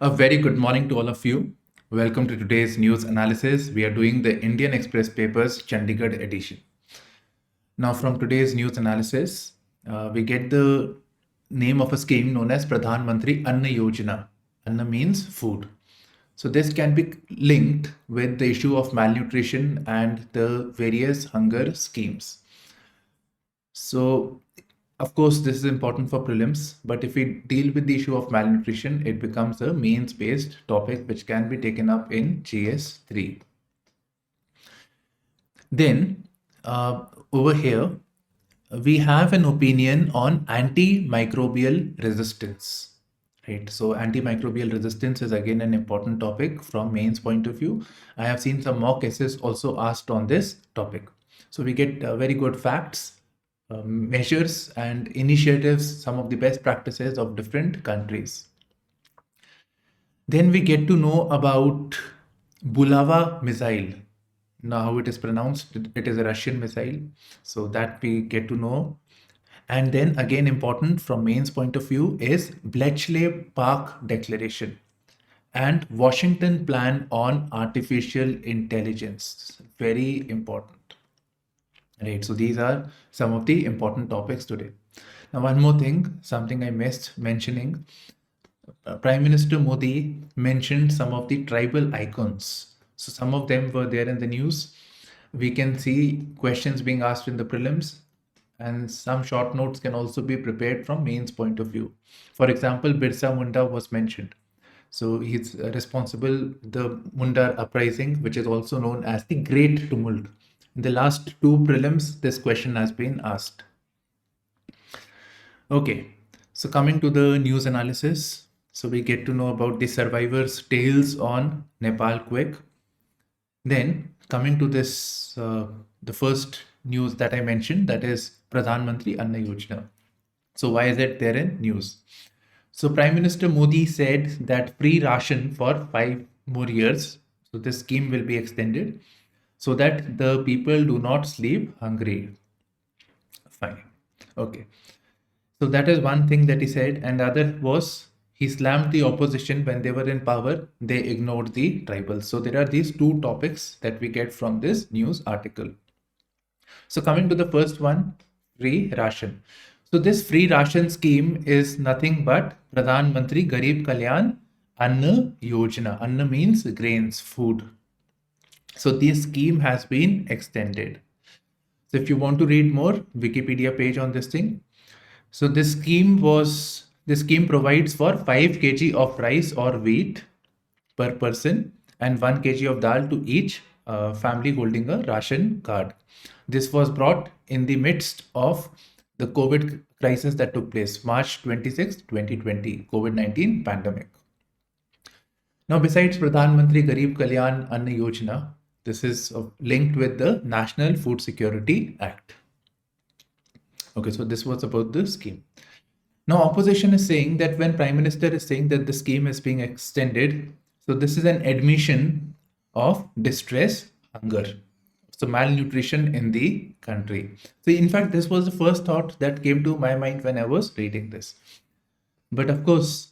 A very good morning to all of you. Welcome to today's news analysis. We are doing the Indian Express papers Chandigarh edition. Now, from today's news analysis, we get the name of a scheme known as Pradhan Mantri Anna Yojana. Anna means food. So this can be linked with the issue of malnutrition and the various hunger schemes. So, of course, this is important for prelims, but if we deal with the issue of malnutrition, it becomes a mains-based topic which can be taken up in GS3. Then, over here, we have an opinion on antimicrobial resistance. Right. So antimicrobial resistance is again an important topic from mains point of view. I have seen some mock cases also asked on this topic. So we get very good facts, measures and initiatives, some of the best practices of different countries. Then we get to know about Bulava missile. Now how it is pronounced, it is a Russian missile. So that we get to know. And then again important from mains point of view is Bletchley Park Declaration and Washington Plan on Artificial Intelligence. Very important. Right, so these are some of the important topics today. Now, one more thing, something I missed mentioning. Prime Minister Modi mentioned some of the tribal icons. So some of them were there in the news. We can see questions being asked in the prelims, and some short notes can also be prepared from mains point of view. For example, Birsa Munda was mentioned. So he's responsible, the Munda uprising, which is also known as the Great Tumult. In the last two prelims, this question has been asked. Okay, so coming to the news analysis. So we get to know about the survivors' tales on Nepal quake. Then coming to this, the first news that I mentioned, that is Pradhan Mantri Anna Yojana. So why is it there in news? So Prime Minister Modi said that free ration for 5 more years. So this scheme will be extended so that the people do not sleep hungry. Fine. Okay. So that is one thing that he said. And the other was he slammed the opposition when they were in power. They ignored the tribals. So there are these two topics that we get from this news article. So coming to the first one, free ration. So this free ration scheme is nothing but Pradhan Mantri Garib Kalyan Anna Yojana. Anna means grains, food. So this scheme has been extended. So if you want to read more, Wikipedia page on this thing. So this scheme provides for 5 kg of rice or wheat per person and 1 kg of dal to each family holding a ration card. This was brought in the midst of the COVID crisis that took place, March 26, 2020, COVID-19 pandemic. Now, besides Pradhan Mantri Garib Kalyan Anna Yojana, this is linked with the National Food Security Act. Okay, so this was about the scheme. Now, opposition is saying that when Prime Minister is saying that the scheme is being extended, so this is an admission of distress, hunger, so malnutrition in the country. So in fact, this was the first thought that came to my mind when I was reading this. But of course,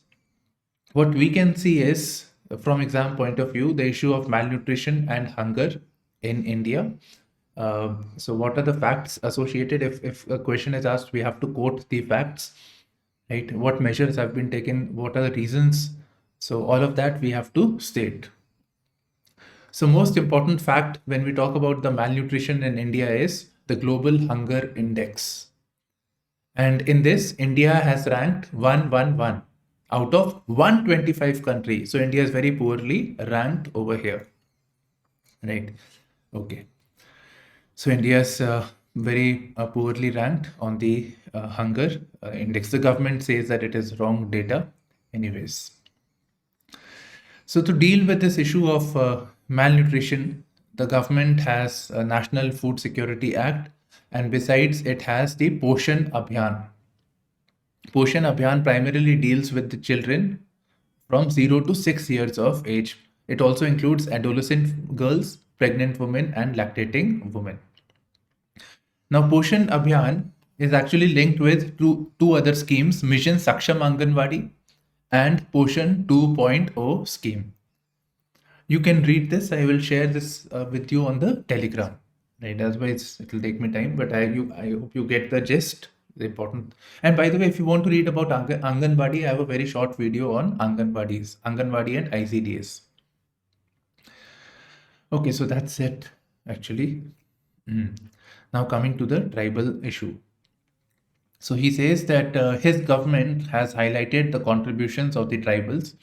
what we can see is, from exam point of view, the issue of malnutrition and hunger in India. So what are the facts associated? If a question is asked, we have to quote the facts, right? What measures have been taken? What are the reasons? So all of that we have to state. So most important fact when we talk about the malnutrition in India is the Global Hunger Index. And in this, India has ranked 111 out of 125 countries. So India is very poorly ranked over here, right? Okay. So India is very poorly ranked on the hunger index. The government says that it is wrong data anyways. So to deal with this issue of malnutrition, the government has a National Food Security Act, and besides it has the Poshan Abhiyan. Poshan Abhiyan primarily deals with the children from 0 to 6 years of age. It also includes adolescent girls, pregnant women, and lactating women. Now, Poshan Abhiyan is actually linked with two other schemes, Mission Saksham Anganwadi and Poshan 2.0 scheme. You can read this. I will share this with you on the Telegram. Right, that's why it will take me time, but I hope you get the gist. The important. And by the way, if you want to read about Anganwadi, I have a very short video on Anganwadi and ICDS. Okay, so that's it actually. Now coming to the tribal issue. So he says that his government has highlighted the contributions of the tribals,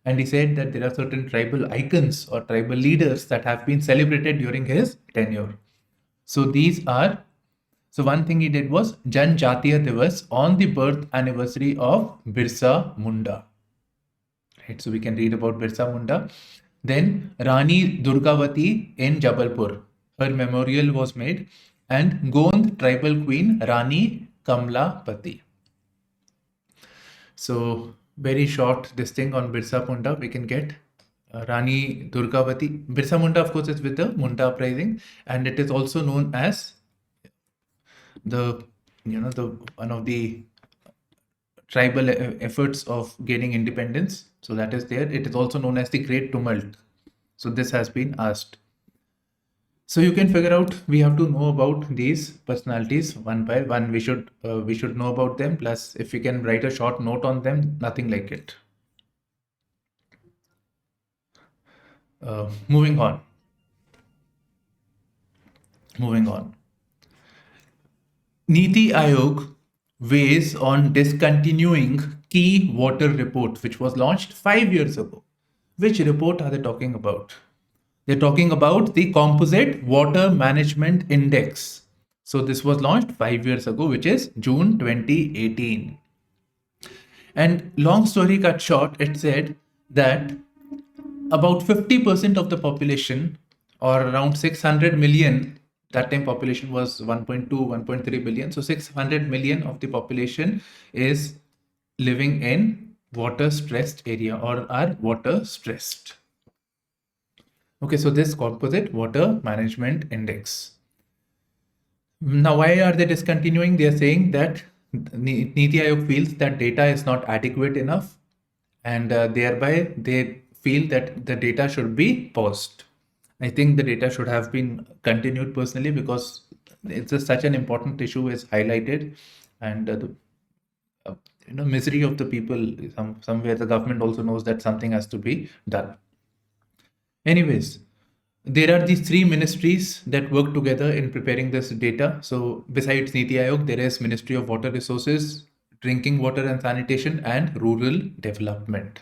and he said that there are certain tribal icons or tribal leaders that have been celebrated during his tenure. So these are, so one thing he did was Jan Jatiya Divas on the birth anniversary of Birsa Munda. Right, so we can read about Birsa Munda. Then Rani Durgavati in Jabalpur, her memorial was made, and Gond tribal queen Rani Kamlapati. So very short this thing on Birsa Munda we can get. Rani Durgavati. Birsa Munda, of course, is with the Munda uprising, and it is also known as the one of the tribal efforts of gaining independence. So that is there. It is also known as the Great Tumult. So this has been asked. So you can figure out, we have to know about these personalities one by one. We should know about them. Plus, if we can write a short note on them, nothing like it. Moving on. Niti Aayog weighs on discontinuing key water report, which was launched 5 years ago. Which report are they talking about? They're talking about the Composite Water Management Index. So this was launched 5 years ago, which is June 2018. And long story cut short, it said that about 50% of the population, or around 600 million, that time population was 1.2, 1.3 billion. So 600 million of the population is living in water stressed area or are water stressed. Okay, so this Composite Water Management Index. Now, why are they discontinuing? They are saying that Niti Aayog feels that data is not adequate enough, and thereby they feel that the data should be paused. I think the data should have been continued personally, because it's such an important issue is highlighted, and the misery of the people. Somewhere the government also knows that something has to be done. Anyways, there are these three ministries that work together in preparing this data. So besides Niti Aayog, there is Ministry of Water Resources, Drinking Water and Sanitation, and Rural Development.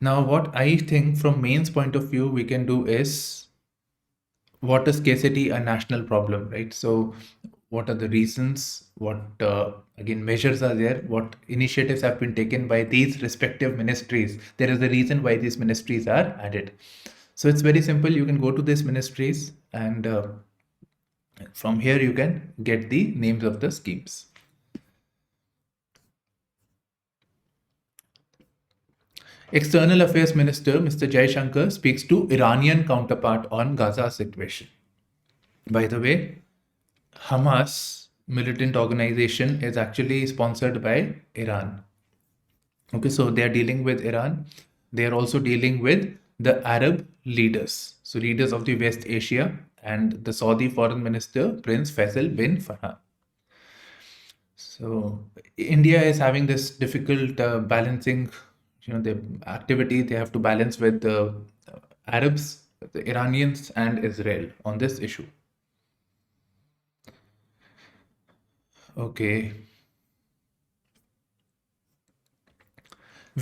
Now, what I think from mains point of view we can do is water scarcity a national problem, right? So what are the reasons? What again measures are there? What initiatives have been taken by these respective ministries? There is a reason why these ministries are added. So it's very simple. You can go to these ministries, and from here you can get the names of the schemes. External Affairs Minister Mr. Jaishankar speaks to Iranian counterpart on Gaza situation. By the way, Hamas militant organization is actually sponsored by Iran. Okay, so they are dealing with Iran. They are also dealing with the Arab leaders, so leaders of the West Asia, and the Saudi Foreign Minister Prince Faisal bin Farhan. So India is having this difficult balancing, the activity they have to balance with the Arabs, the Iranians, and Israel on this issue. Okay.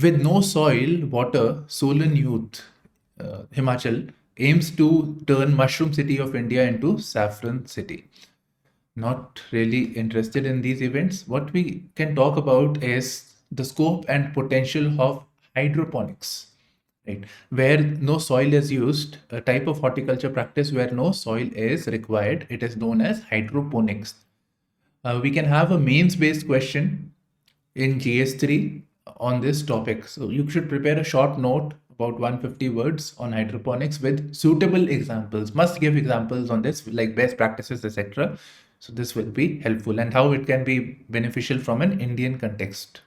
With no soil, water, Solan youth, Himachal aims to turn mushroom city of India into saffron city. Not really interested in these events. What we can talk about is the scope and potential of hydroponics, right? Where no soil is used, a type of horticulture practice where no soil is required, it is known as hydroponics. We can have a mains-based question in GS3 on this topic. So you should prepare a short note about 150 words on hydroponics with suitable examples. Must give examples on this, like best practices, etc. So this will be helpful, and how it can be beneficial from an Indian context.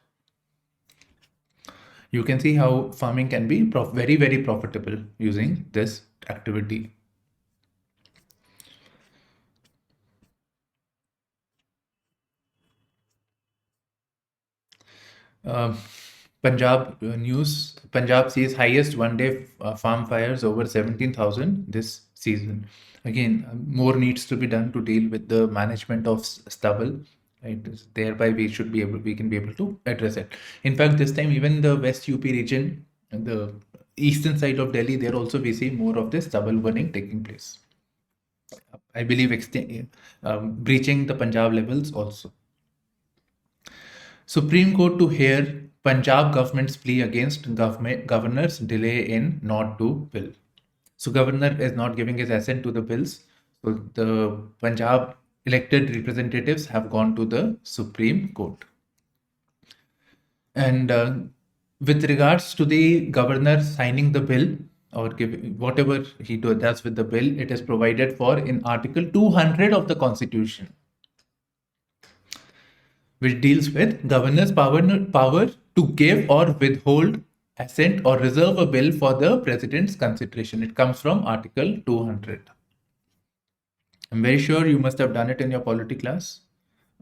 You can see how farming can be very, very profitable using this activity. Um, Punjab news. Punjab sees highest one-day farm fires over 17,000 this season. Again, more needs to be done to deal with the management of stubble. Right? Thereby, we can be able to address it. In fact, this time even the West UP region, and the eastern side of Delhi, there also we see more of this stubble burning taking place. I believe breaching the Punjab levels also. Supreme Court to hear Punjab government's plea against governor's delay in not to bill. So governor is not giving his assent to the bills. So the Punjab elected representatives have gone to the Supreme Court. And with regards to the governor signing the bill or whatever he does with the bill, it is provided for in Article 200 of the Constitution, which deals with governor's power to give or withhold assent or reserve a bill for the president's consideration. It comes from Article 200. I'm very sure you must have done it in your polity class.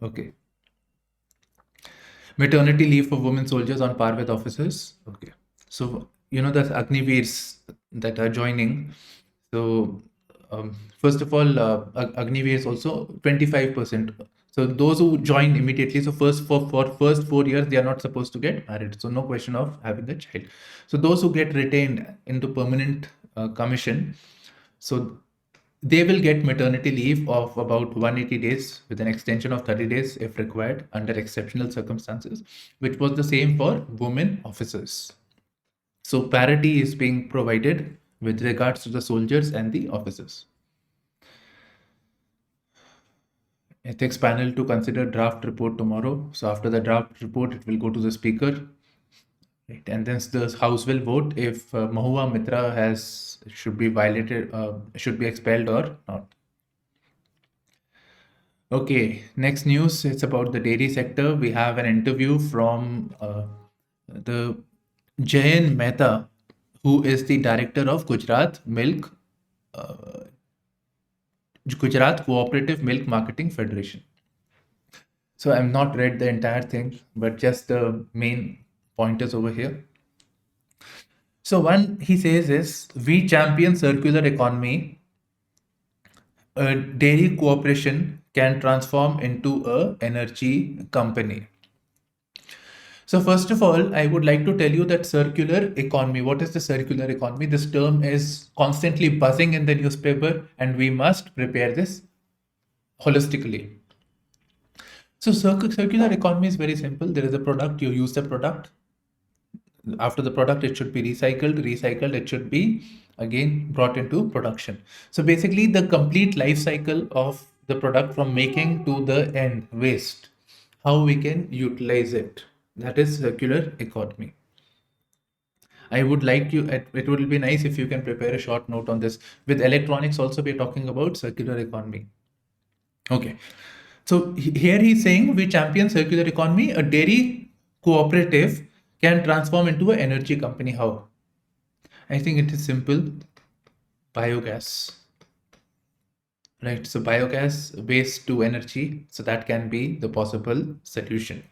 Okay. Maternity leave for women soldiers on par with officers. Okay. So, you know, the Agniveers that are joining. So, first of all, Agniveer is also 25%. So those who join immediately, so for first 4 years, they are not supposed to get married. So no question of having a child. So those who get retained into permanent commission, so they will get maternity leave of about 180 days with an extension of 30 days if required under exceptional circumstances, which was the same for women officers. So parity is being provided with regards to the soldiers and the officers. Ethics panel to consider draft report tomorrow. So after the draft report, it will go to the speaker, right? And then the house will vote if Mahua Mitra should be violated, should be expelled or not. Okay, next news. It's about the dairy sector. We have an interview from the Jayan Mehta, who is the director of Gujarat Cooperative Milk Marketing Federation. So I've not read the entire thing, but just the main pointers over here. So one he says is, we champion circular economy. A dairy cooperation can transform into a energy company. So first of all, I would like to tell you that circular economy. What is the circular economy? This term is constantly buzzing in the newspaper, and we must prepare this holistically. So circular economy is very simple. There is a product, you use the product. After the product, it should be recycled, it should be again brought into production. So basically the complete life cycle of the product from making to the end waste, how we can utilize it. That is circular economy. I would like you, it would be nice if you can prepare a short note on this. With electronics also, we're talking about circular economy. Okay. So here he's saying we champion circular economy. A dairy cooperative can transform into an energy company. How? I think it is simple. Biogas. Right. So biogas waste to energy. So that can be the possible solution.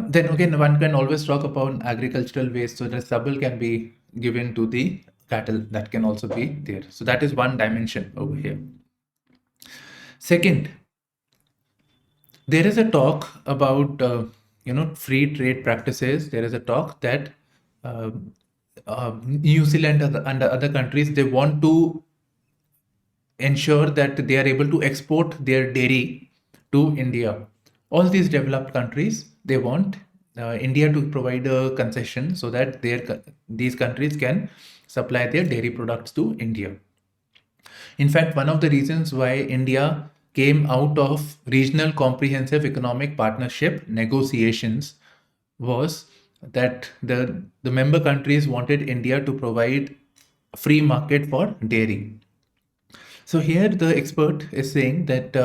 Then again, one can always talk about agricultural waste. So the stubble can be given to the cattle. That can also be there. So that is one dimension over here. Second, there is a talk about free trade practices. There is a talk that New Zealand and other countries, they want to ensure that they are able to export their dairy to India. All these developed countries, they want India to provide a concession so that these countries can supply their dairy products to India. In fact, one of the reasons why India came out of regional comprehensive economic partnership negotiations was that the member countries wanted India to provide free market for dairy. So here the expert is saying that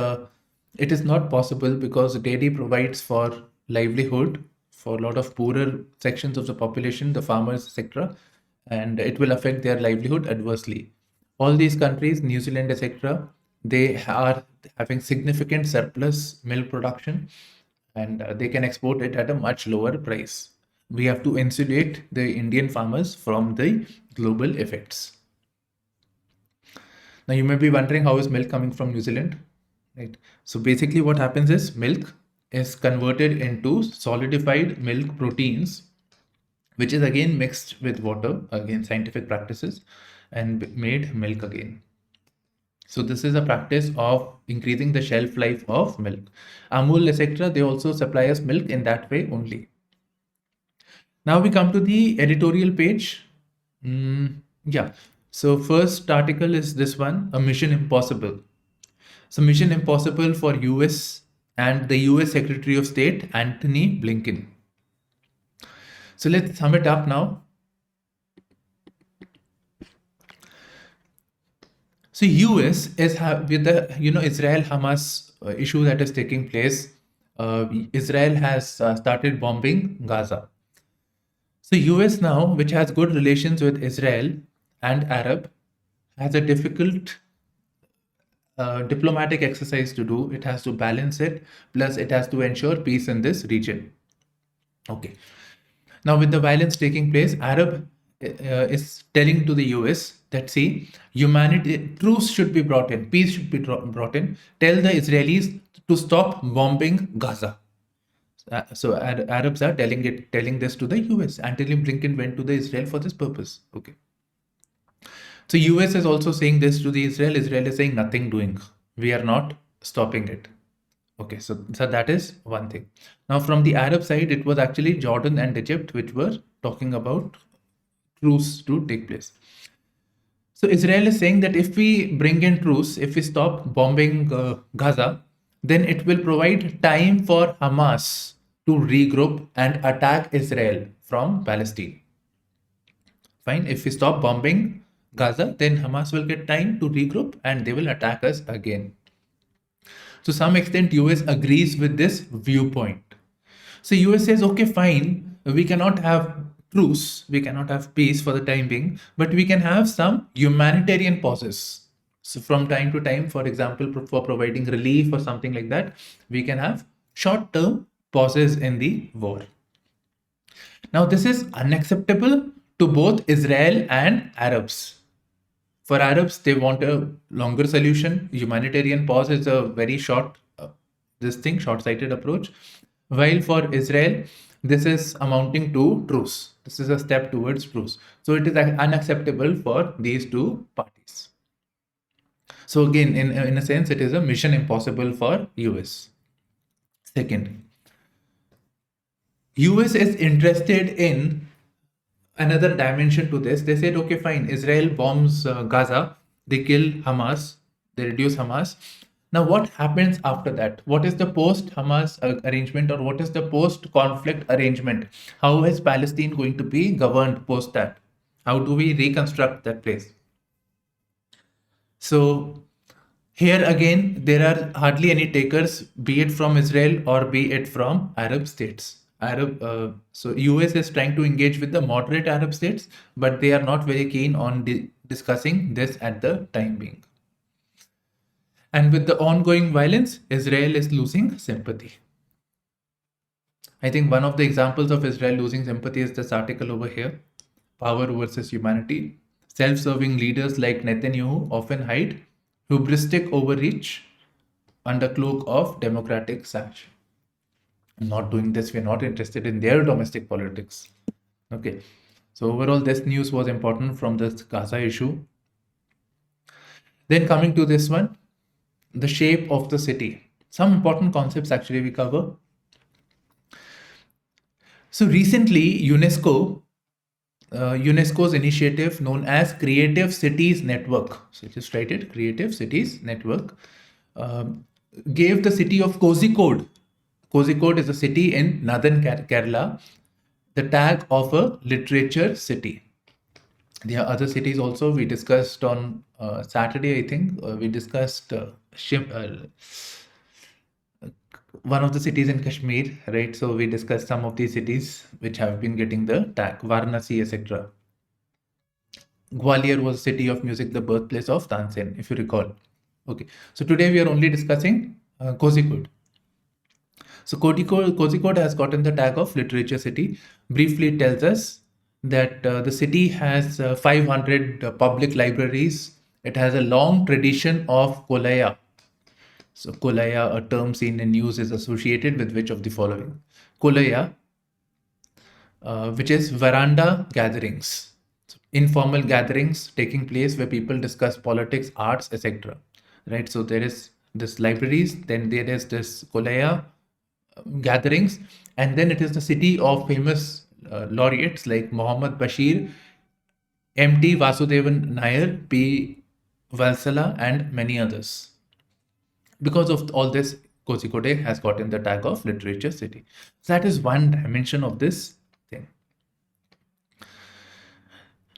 it is not possible because dairy provides for livelihood, for a lot of poorer sections of the population, the farmers, etc., and it will affect their livelihood adversely. All these countries, New Zealand, etc., they are having significant surplus milk production, and they can export it at a much lower price. We have to insulate the Indian farmers from the global effects. Now, you may be wondering, how is milk coming from New Zealand? Right. So basically what happens is milk is converted into solidified milk proteins, which is again mixed with water, again scientific practices, and made milk again. So this is a practice of increasing the shelf life of milk. Amul, etc., they also supply us milk in that way only. Now we come to the editorial page. Yeah. So first article is this one, a mission impossible. So mission impossible for US and the US Secretary of State, Antony Blinken. So let's sum it up now. So US is with the Israel Hamas issue that is taking place. Israel has started bombing Gaza. So US now, which has good relations with Israel and Arab, has a difficult diplomatic exercise to do. It has to balance it, plus it has to ensure peace in this region. Okay. Now, with the violence taking place, Arab is telling to the US that, see, humanity, truce should be brought in, peace should be brought in. Tell the Israelis to stop bombing Gaza. So Arabs are telling this to the US. Antony Blinken went to the Israel for this purpose. Okay. So US is also saying this to the Israel. Israel is saying nothing doing. We are not stopping it. Okay, so that is one thing. Now from the Arab side, it was actually Jordan and Egypt which were talking about truce to take place. So Israel is saying that if we bring in truce, if we stop bombing Gaza, then it will provide time for Hamas to regroup and attack Israel from Palestine. Fine, if we stop bombing Gaza, then Hamas will get time to regroup and they will attack us again. To some extent, US agrees with this viewpoint. So US says, okay, fine, we cannot have truce, we cannot have peace for the time being, but we can have some humanitarian pauses. So from time to time, for example, for providing relief or something like that, we can have short-term pauses in the war. Now, this is unacceptable to both Israel and Arabs. For Arabs, they want a longer solution. Humanitarian pause is a very short, short-sighted approach. While for Israel, this is amounting to truce. This is a step towards truce. So it is unacceptable for these two parties. So again, in a sense, it is a mission impossible for US. Second, US is interested in another dimension to this. They said, okay, fine, Israel bombs Gaza, they kill Hamas, they reduce Hamas. Now, what happens after that? What is the post-Hamas arrangement, or what is the post-conflict arrangement? How is Palestine going to be governed post that? How do we reconstruct that place? So here again, there are hardly any takers, be it from Israel or be it from Arab states. So US is trying to engage with the moderate Arab states, but they are not very keen on discussing this at the time being. And with the ongoing violence, Israel is losing sympathy. I think one of the examples of Israel losing sympathy is this article over here, Power versus Humanity. Self-serving leaders like Netanyahu often hide hubristic overreach under cloak of democratic sash. I'm not doing this. We're not interested in their domestic politics. Okay. So overall, this news was important from this Gaza issue. Then coming to this one, the shape of the city. Some important concepts actually we cover. So recently, UNESCO's initiative known as Creative Cities Network, so just write it, Creative Cities Network, gave the city of Kozhikode. Kozhikode is a city in northern Kerala, the tag of a literature city. There are other cities also. We discussed on Saturday, I think, we discussed one of the cities in Kashmir, right? So we discussed some of these cities which have been getting the tag, Varanasi, etc. Gwalior was city of music, the birthplace of Tansen, if you recall. Okay, so today we are only discussing Kozhikode. So Kozhikode has gotten the tag of literature city. Briefly, it tells us that the city has 500 public libraries. It has a long tradition of kolaya. So kolaya, a term seen in news, is associated with which of the following? Kolaya, which is veranda gatherings, so informal gatherings taking place where people discuss politics, arts, etc. Right. So there is this libraries, then there is this kolaya gatherings, and then it is the city of famous laureates like Muhammad Bashir, M.T. Vasudevan Nair, P. Valsala, and many others. Because of all this, Kozhikode has gotten the tag of literature city. So that is one dimension of this thing.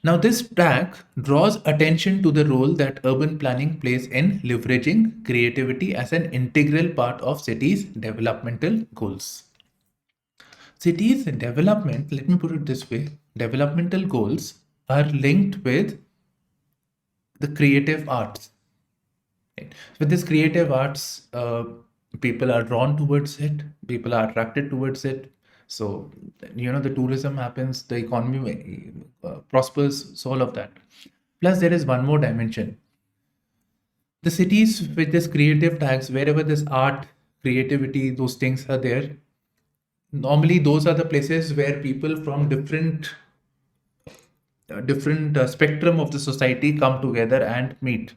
Now, this tag draws attention to the role that urban planning plays in leveraging creativity as an integral part of cities' developmental goals. Cities' development, let me put it this way, developmental goals are linked with the creative arts. Right? With this creative arts, people are drawn towards it, people are attracted towards it. So, the tourism happens, the economy prospers, so all of that. Plus, there is one more dimension. The cities with this creative tags, wherever this art, creativity, those things are there, normally those are the places where people from different spectrum of the society come together and meet.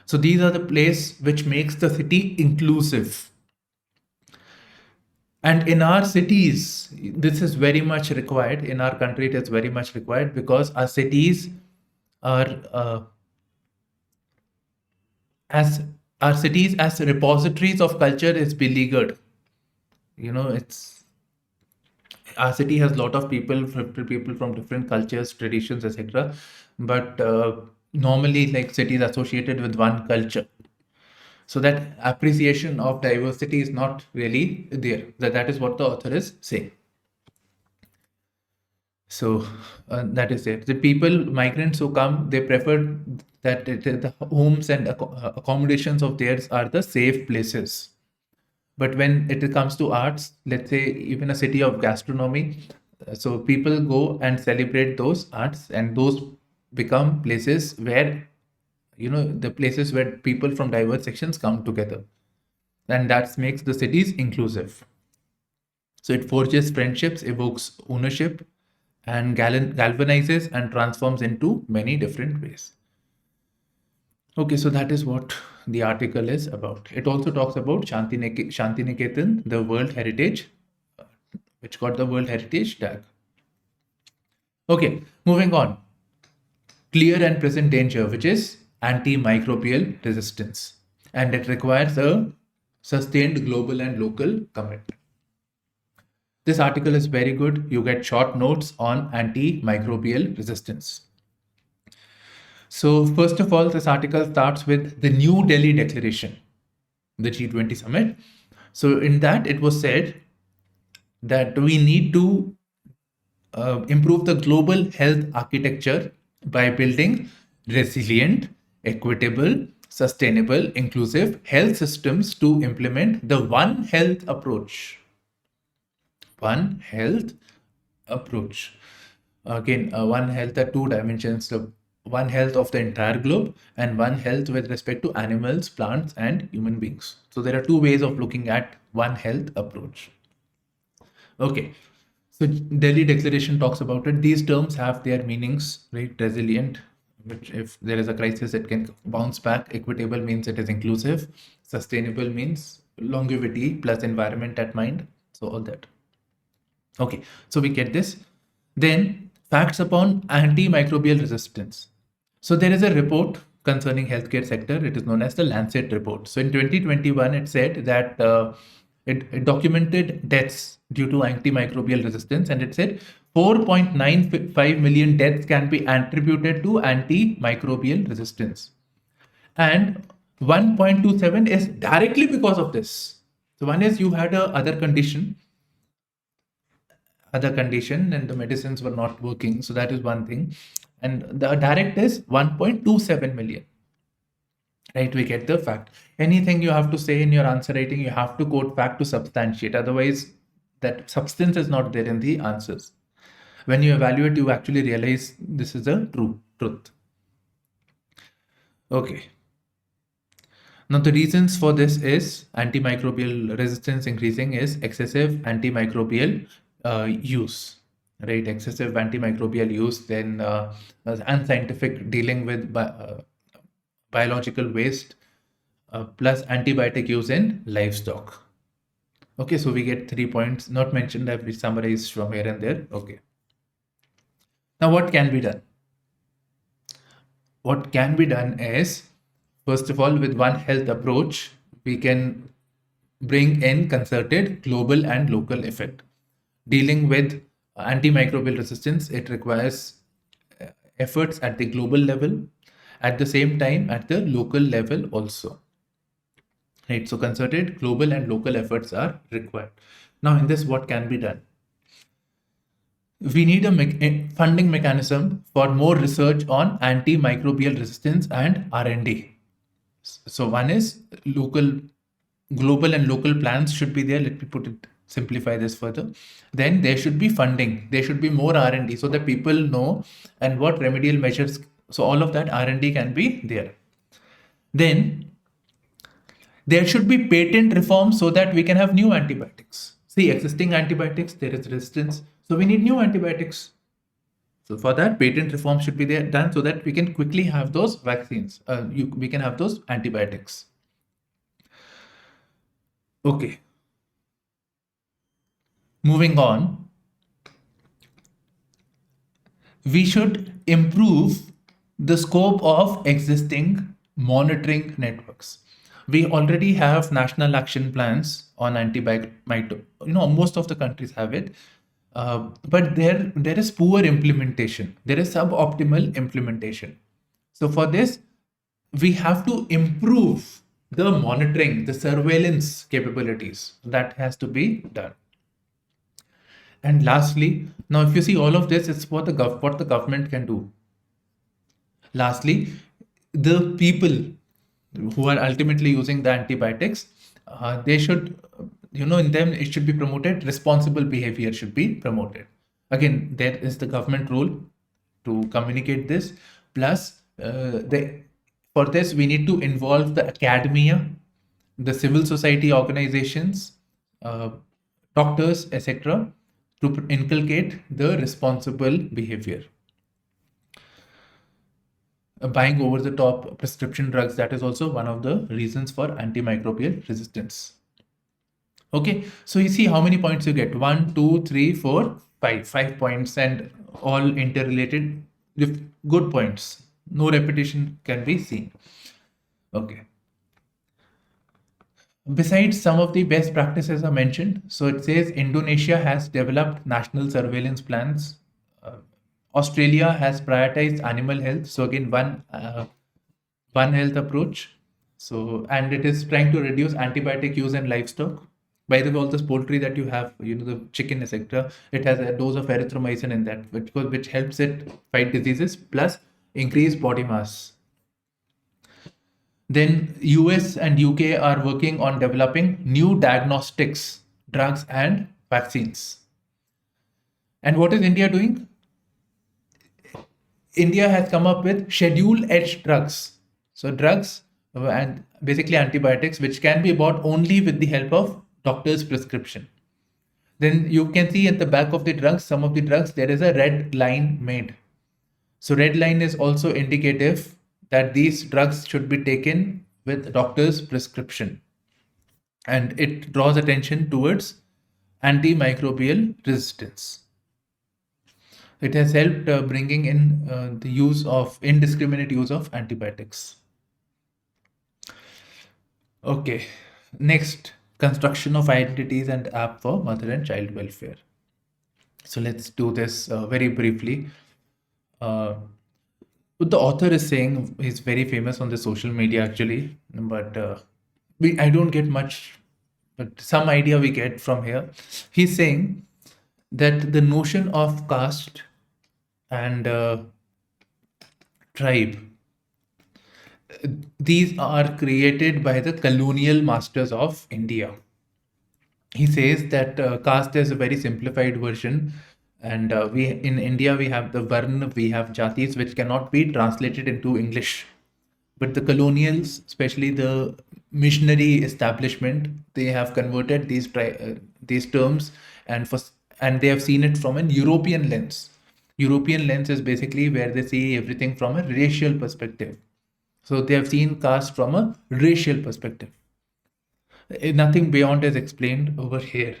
So these are the place which makes the city inclusive. And in our cities, this is very much required. In our country, it is very much required because our cities are as repositories of culture is beleaguered. It's our city has a lot of people from different cultures, traditions, etc. But normally, like cities associated with one culture. So that appreciation of diversity is not really there. That is what the author is saying. So that is it. The people, migrants who come, they prefer that the homes and accommodations of theirs are the safe places. But when it comes to arts, let's say even a city of gastronomy, so people go and celebrate those arts, and those become places where, the places where people from diverse sections come together. And that makes the cities inclusive. So it forges friendships, evokes ownership, and galvanizes and transforms into many different ways. Okay, so that is what the article is about. It also talks about Shantiniketan, the World Heritage, which got the World Heritage tag. Okay, moving on. Clear and present danger, which is antimicrobial resistance. And it requires a sustained global and local commitment. This article is very good. You get short notes on antimicrobial resistance. So first of all, this article starts with the New Delhi Declaration, the G20 summit. So in that, it was said that we need to improve the global health architecture by building resilient, equitable, sustainable, inclusive health systems to implement the One Health approach. One Health approach. Again, One Health are two dimensions. So One Health of the entire globe and One Health with respect to animals, plants, and human beings. So there are two ways of looking at One Health approach. Okay. So Delhi Declaration talks about it. These terms have their meanings, right? Resilient, which if there is a crisis, it can bounce back. Equitable means it is inclusive. Sustainable means longevity plus environment at mind. So all that. Okay, so we get this. Then facts upon antimicrobial resistance. So there is a report concerning healthcare sector. It is known as the Lancet report. So in 2021, it said that it documented deaths due to antimicrobial resistance, and it said 4.95 million deaths can be attributed to antimicrobial resistance, and 1.27 is directly because of this. So one is you had a other condition and the medicines were not working. So that is one thing. And the direct is 1.27 million. Right, we get the fact. Anything you have to say in your answer writing, you have to quote fact to substantiate. Otherwise, that substance is not there in the answers. When you evaluate, you actually realize this is a truth. Okay. Now, the reasons for this is antimicrobial resistance increasing is excessive antimicrobial use, right? Excessive antimicrobial use, then unscientific dealing with biological waste, plus antibiotic use in livestock. Okay, so we get 3 points not mentioned. I've summarized from here and there. Okay. Now, what can be done? What can be done is, first of all, with One Health approach, we can bring in concerted global and local effect. Dealing with antimicrobial resistance, it requires efforts at the global level, at the same time at the local level also. Right, so concerted global and local efforts are required. Now, in this, what can be done? We need a funding mechanism for more research on antimicrobial resistance and R&D. So one is global and local plans should be there. Let me simplify this further. Then there should be funding. There should be more R&D so that people know and what remedial measures. So all of that R&D can be there. Then there should be patent reform so that we can have new antibiotics. See, existing antibiotics, there is resistance. So we need new antibiotics. So for that, patent reform should be there done so that we can quickly have those vaccines. We can have those antibiotics. Okay. Moving on. We should improve the scope of existing monitoring networks. We already have national action plans on antibiotic. Most of the countries have it. But there is poor implementation. There is suboptimal implementation. So for this, we have to improve the monitoring, the surveillance capabilities. That has to be done. And lastly, now if you see all of this, it's what the government can do. Lastly, the people who are ultimately using the antibiotics, they should, in them it should be promoted. Responsible behavior should be promoted. Again, there is the government role to communicate this. Plus, for this we need to involve the academia, the civil society organizations, doctors, etc., to inculcate the responsible behavior. Buying over the top prescription drugs, that is also one of the reasons for antimicrobial resistance. Okay, so you see how many points you get. 1, 2, 3, 4, 5. 5 points and all interrelated with good points. No repetition can be seen. Okay. Besides, some of the best practices are mentioned. So it says Indonesia has developed national surveillance plans. Australia has prioritized animal health. So again, one health approach. So, and it is trying to reduce antibiotic use in livestock. By the way, all this poultry that you have, the chicken, etc., it has a dose of erythromycin in that, which helps it fight diseases plus increase body mass. Then US and UK are working on developing new diagnostics, drugs and vaccines. And what is India doing? India has come up with schedule H drugs. So drugs and basically antibiotics, which can be bought only with the help of doctor's prescription. Then you can see at the back of the drugs, some of the drugs, there is a red line made. So red line is also indicative that these drugs should be taken with doctor's prescription. And it draws attention towards antimicrobial resistance. It has helped bringing in the indiscriminate use of antibiotics. Okay, next, construction of identities and app for mother and child welfare. So let's do this very briefly. What the author is saying is very famous on the social media actually, but I don't get much but some idea we get from here. He's saying that the notion of caste and tribe, these are created by the colonial masters of India. He says that caste is a very simplified version, and we in India we have the varna, we have jatis which cannot be translated into English. But the colonials, especially the missionary establishment, they have converted these terms, and for and they have seen it from an European lens. European lens is basically where they see everything from a racial perspective. So they have seen caste from a racial perspective. Nothing beyond is explained over here.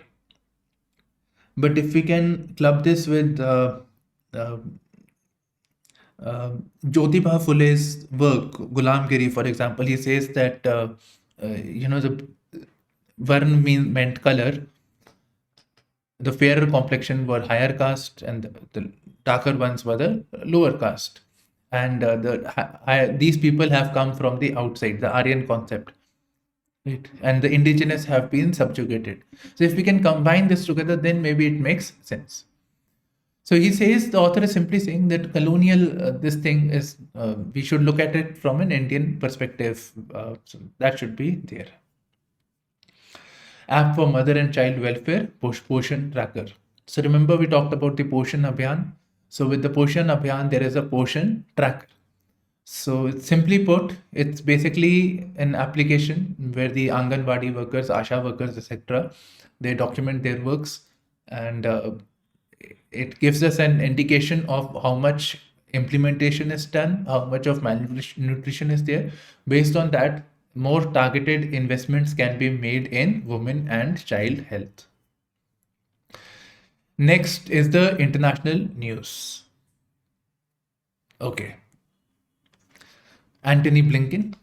But if we can club this with uh, Jyotiba Phule's work, Gulamgiri, for example, he says that the meant color. The fairer complexion were higher caste, and the darker ones were the lower caste. And these people have come from the outside, the Aryan concept. Right. And the indigenous have been subjugated. So if we can combine this together, then maybe it makes sense. So he says, the author is simply saying that colonial, this thing is, we should look at it from an Indian perspective. So that should be there. App for mother and child welfare, Poshan tracker. So remember we talked about the Poshan Abhiyan. So with the Poshan Abhiyan, there is a Poshan tracker. So simply put, it's basically an application where the Anganwadi workers, Asha workers, etc., they document their works, and it gives us an indication of how much implementation is done, how much of malnutrition is there. Based on that, more targeted investments can be made in women and child health. Next is the international news. Okay. Antony Blinken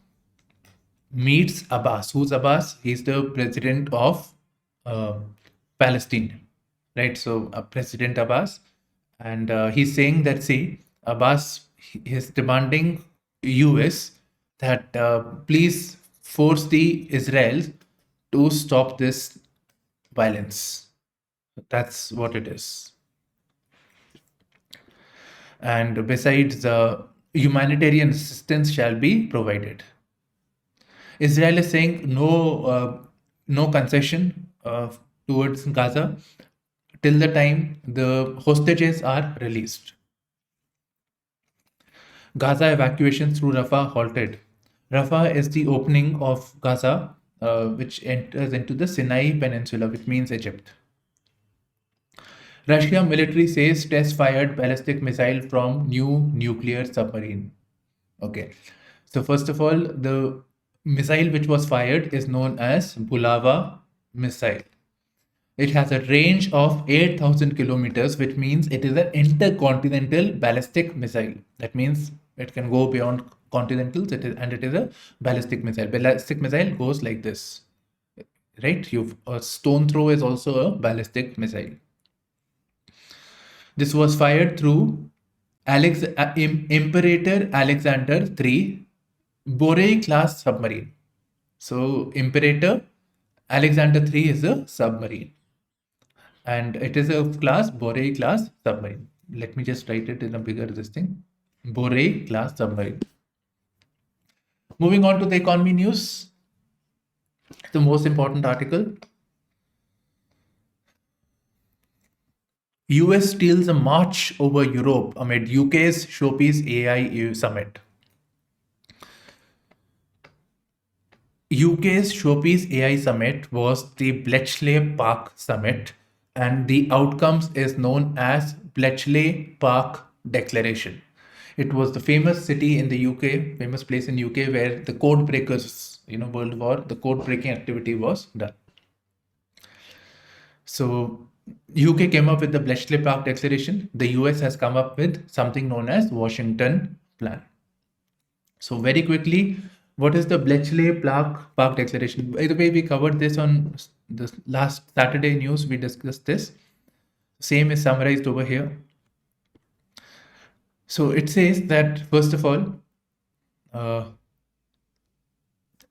meets Abbas. Who's Abbas? He's the president of Palestine, right? So President Abbas, and he's saying that, see, Abbas is demanding US that please force the Israel to stop this violence. That's what it is. And besides, humanitarian assistance shall be provided. Israel is saying no concession towards Gaza till the time the hostages are released. Gaza evacuation through Rafah halted. Rafah is the opening of Gaza, which enters into the Sinai Peninsula, which means Egypt. Russia military says test fired ballistic missile from new nuclear submarine. Okay. So first of all, the missile which was fired is known as Bulava missile. It has a range of 8,000 kilometers, which means it is an intercontinental ballistic missile. That means it can go beyond continentals, and it is a ballistic missile. Ballistic missile goes like this, right? A stone throw is also a ballistic missile. This was fired through Imperator Alexander III Borei class submarine. So Imperator Alexander III is a submarine, and it is a class Borei class submarine. Let me just write it in a bigger this thing. Borei class submarine. Moving on to the economy news, the most important article. US steals a march over Europe amid UK's showpiece AI summit. UK's showpiece AI summit was the Bletchley Park summit, and the outcomes is known as Bletchley Park Declaration. It was the famous city in the UK, famous place in UK where the code breakers, World War, the code breaking activity was done. So UK came up with the Bletchley Park Declaration. The US has come up with something known as Washington Plan. So very quickly, what is the Bletchley Park Declaration? By the way, we covered this on the last Saturday news. We discussed this. Same is summarized over here. So it says that, first of all,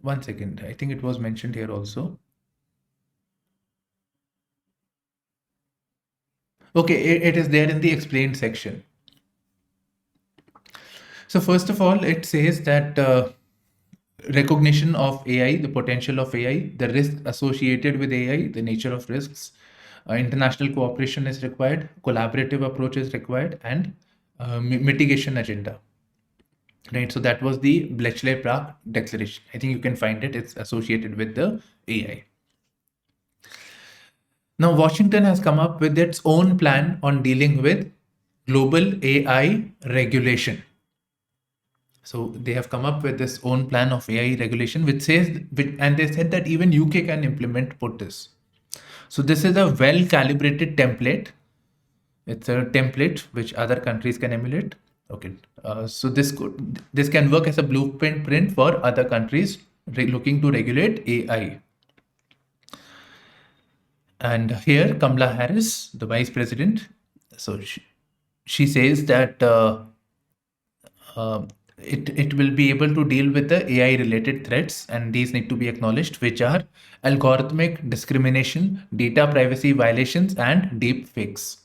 one second, I think it was mentioned here also. Okay, it is there in the explained section. So first of all, it says that recognition of AI, the potential of AI, the risk associated with AI, the nature of risks, international cooperation is required, collaborative approach is required, and mitigation agenda. Right, so that was the Bletchley-Park Declaration. I think you can find it. It's associated with the AI. Now, Washington has come up with its own plan on dealing with global AI regulation. So they have come up with this own plan of AI regulation, which says, and they said that even UK can put this. So this is a well-calibrated template. It's a template which other countries can emulate. Okay, so this can work as a blueprint for other countries looking to regulate AI. And here, Kamala Harris, the vice president, so she says that it will be able to deal with the AI related threats, and these need to be acknowledged, which are algorithmic discrimination, data privacy violations, and deep fakes.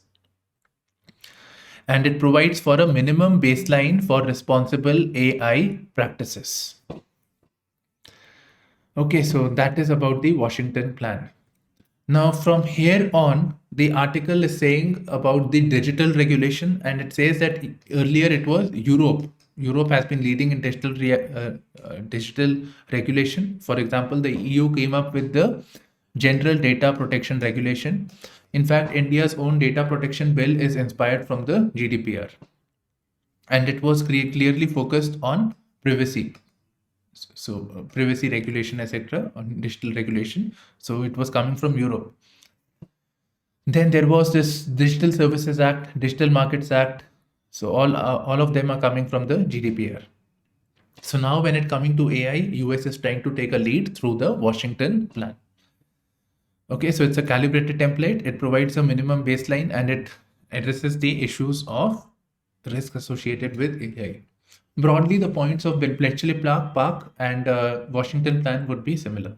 And it provides for a minimum baseline for responsible AI practices. Okay, so that is about the Washington plan. Now, from here on, the article is saying about the digital regulation, and it says that earlier it was Europe. Europe has been leading in digital regulation. For example, the EU came up with the General Data Protection Regulation. In fact, India's own data protection bill is inspired from the GDPR, and it was clearly focused on privacy. So privacy regulation, etc., on digital regulation. So it was coming from Europe. Then there was this Digital Services Act, Digital Markets Act. So all of them are coming from the GDPR. So now when it coming to AI, US is trying to take a lead through the Washington plan. Okay, so it's a calibrated template. It provides a minimum baseline and it addresses the issues of risk associated with AI. Broadly, the points of Bletchley-Park and Washington plan would be similar.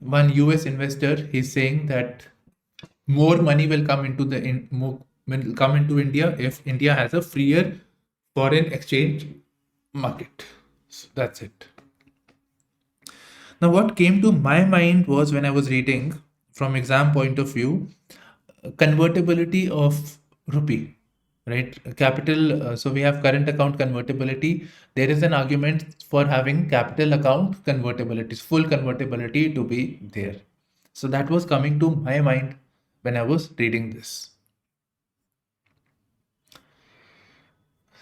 One US investor is saying that more money will come into India if India has a freer foreign exchange market. So that's it. Now, what came to my mind was when I was reading from exam point of view, convertibility of rupee, right? Capital. So we have current account convertibility. There is an argument for having capital account convertibility, full convertibility to be there. So that was coming to my mind when I was reading this.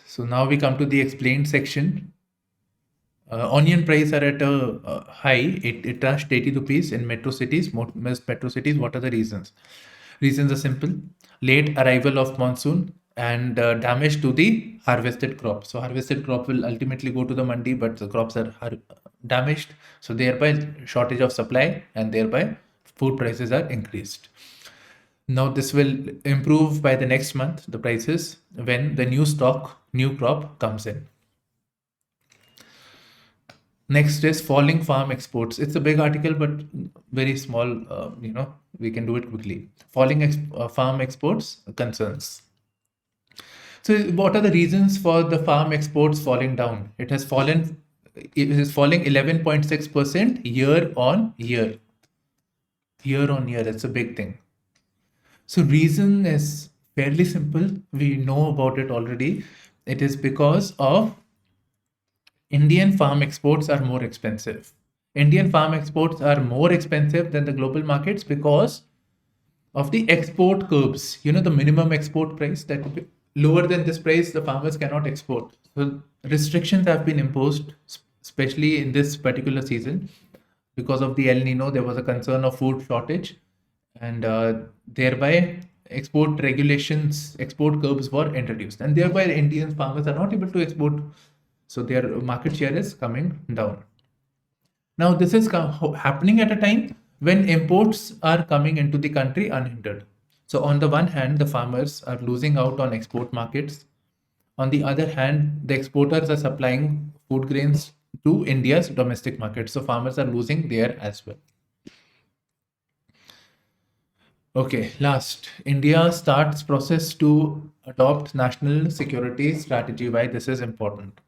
So now we come to the explained section. Onion price are at a high. It touched 80 rupees in metro cities. Most metro cities. What are the reasons? Reasons are simple: late arrival of monsoon and damage to the harvested crop. So harvested crop will ultimately go to the mandi, but the crops are damaged. So thereby shortage of supply, and thereby food prices are increased. Now this will improve by the next month, the prices, when the new crop comes in. Next is falling farm exports. It's a big article, but very small. We can do it quickly. Falling farm exports concerns. So, what are the reasons for the farm exports falling down? It is falling 11.6% year on year. Year on year, that's a big thing. So, reason is fairly simple. We know about it already. It is because of Indian farm exports are more expensive. Indian farm exports are more expensive than the global markets because of the export curbs. The minimum export price, that lower than this price, the farmers cannot export. So restrictions have been imposed, especially in this particular season. Because of the El Nino, there was a concern of food shortage, and thereby export regulations, export curbs were introduced, and thereby Indian farmers are not able to export. So their market share is coming down. Now, this is happening at a time when imports are coming into the country unhindered. So on the one hand, the farmers are losing out on export markets. On the other hand, the exporters are supplying food grains to India's domestic market. So farmers are losing there as well. Okay, last. India starts process to adopt national security strategy. Why this is important?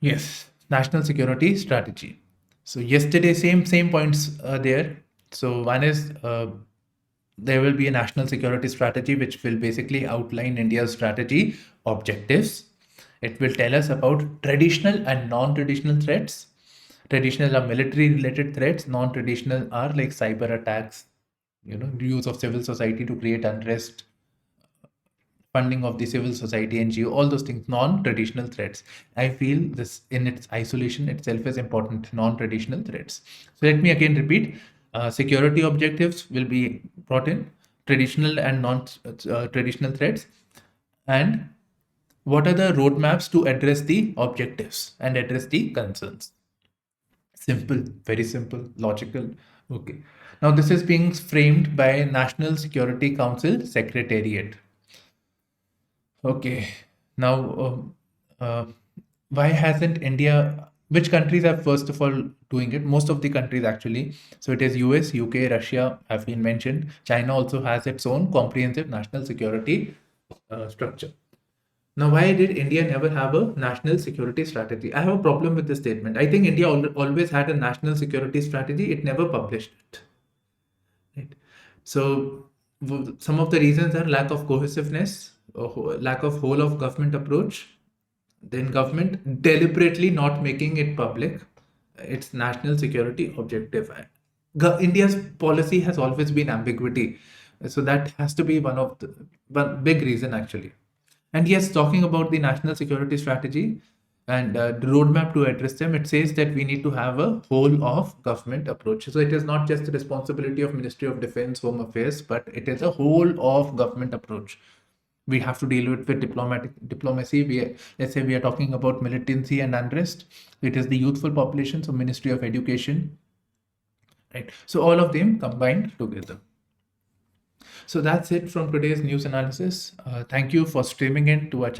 Yes, national security strategy. So yesterday, same points are there. So one is there will be a national security strategy which will basically outline India's strategy objectives. It will tell us about traditional and non-traditional threats. Traditional are military-related threats. Non-traditional are like cyber attacks, the use of civil society to create unrest, funding of the civil society NGO, all those things, non-traditional threats. I feel this in its isolation itself is important, non-traditional threats. So let me again repeat, security objectives will be brought in, traditional and non-traditional threats, and what are the roadmaps to address the objectives and address the concerns. Simple, very simple, logical. Okay. Now this is being framed by National Security Council Secretariat. Okay. Now, why hasn't India? Which countries are first of all doing it? Most of the countries actually. So it is US, UK, Russia have been mentioned. China also has its own comprehensive national security structure. Now, why did India never have a national security strategy? I have a problem with this statement. I think India always had a national security strategy. It never published it. Right. So some of the reasons are lack of cohesiveness, lack of whole of government approach, then government deliberately not making it public, its national security objective. India's policy has always been ambiguity, so that has to be one big reason actually. And yes, talking about the national security strategy and the roadmap to address them, it says that we need to have a whole of government approach. So it is not just the responsibility of Ministry of Defense, Home Affairs, but it is a whole of government approach. We have to deal with diplomacy. Let's say we are talking about militancy and unrest. It is the youthful population, so Ministry of Education, right? So all of them combined together. So that's it from today's news analysis. Thank you for streaming in to our channel.